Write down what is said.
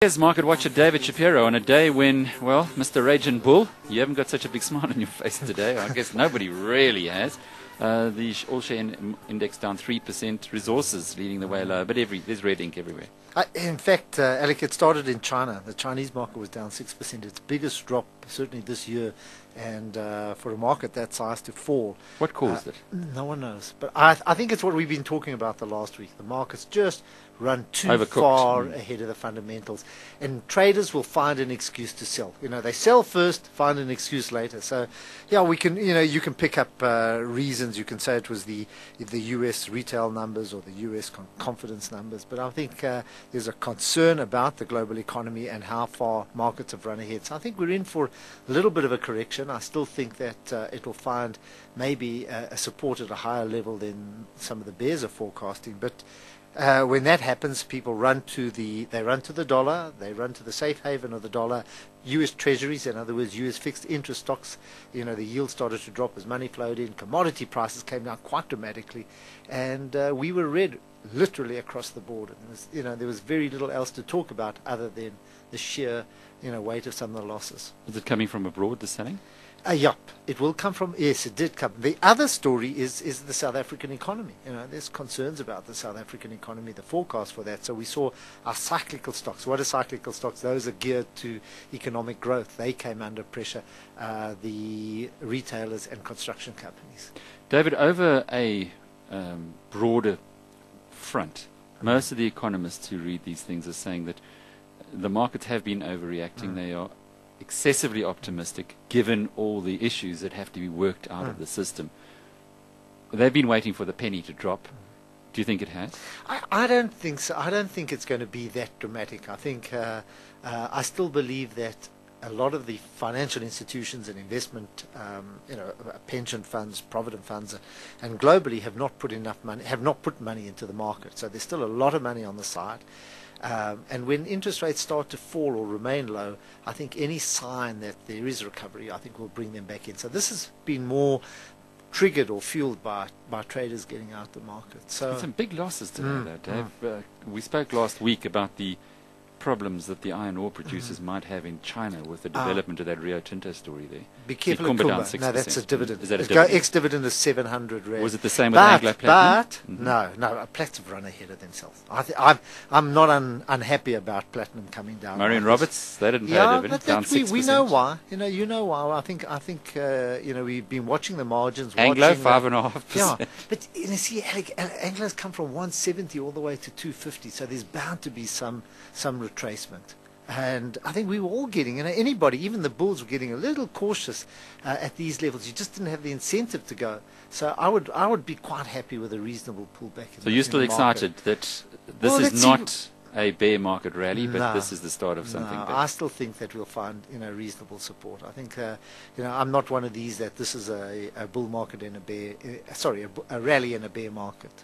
Here's market watcher David Shapiro on a day when, well, Mr. Raging Bull, you haven't got such a big smile on your face today. I guess nobody really has. The all-share index down 3%, resources leading the way lower, but there's red ink everywhere. In fact, Alec, it started in China. The Chinese market was down 6%. Its biggest drop, certainly this year, and for a market that size to fall. What caused it? No one knows. But I think it's what we've been talking about the last week. The market's just run too Overcooked. far ahead of the fundamentals. And traders will find an excuse to sell. You know, they sell first, find an excuse later. So, yeah, we can, you can pick up reasons. You can say it was the U.S. retail numbers or the U.S. confidence numbers. But I think there's a concern about the global economy and how far markets have run ahead. So I think we're in for a little bit of a correction. I still think that it will find maybe a support at a higher level than some of the bears are forecasting. But when that happens, people run to the dollar, they run to the safe haven of the dollar. U.S. treasuries, in other words, U.S. fixed interest stocks, the yield started to drop as money flowed in. Commodity prices came down quite dramatically, and we were red literally across the board. And there was very little else to talk about other than the sheer weight of some of the losses. Is it coming from abroad, the selling? Yup, it will come from, yes, it did come. The other story is the South African economy. There's concerns about the South African economy, the forecast for that. So we saw our cyclical stocks. What are cyclical stocks? Those are geared to economic growth. They came under pressure, the retailers and construction companies. David, over a broader front, most of the economists who read these things are saying that the markets have been overreacting. They are excessively optimistic given all the issues that have to be worked out of the system. They've been waiting for the penny to drop. Do you think it has? I don't think so. I don't think it's going to be that dramatic. I think I still believe that a lot of the financial institutions and investment, pension funds, provident funds, and globally have not put money into the market. So there's still a lot of money on the side. And when interest rates start to fall or remain low, I think any sign that there is recovery, I think will bring them back in. So this has been more triggered or fueled by traders getting out the market. So some big losses today, though, Dave. We spoke last week about the problems that the iron ore producers might have in China with the development of that Rio Tinto story there. Be careful of Kumba. No, that's a dividend. Is that a dividend? Ex-dividend is 700 rand. Was it the same with Anglo Platinum? But no, Plats have run ahead of themselves. I'm not unhappy about Platinum coming down. Murray and Roberts, they didn't pay a dividend, down 6%. We know why. You know why. I think we've been watching the margins. Anglo 5.5%. Yeah, but see, Alec, Anglo's come from 170 all the way to 250. So there's bound to be some retracement. And I think we were all getting, anybody, even the bulls were getting a little cautious at these levels. You just didn't have the incentive to go. So I would be quite happy with a reasonable pullback. So you're still excited that this is not a bear market rally, but this is the start of something big? I still think that we'll find reasonable support. I think I'm not one of these that this is a bull market and a rally and a bear market.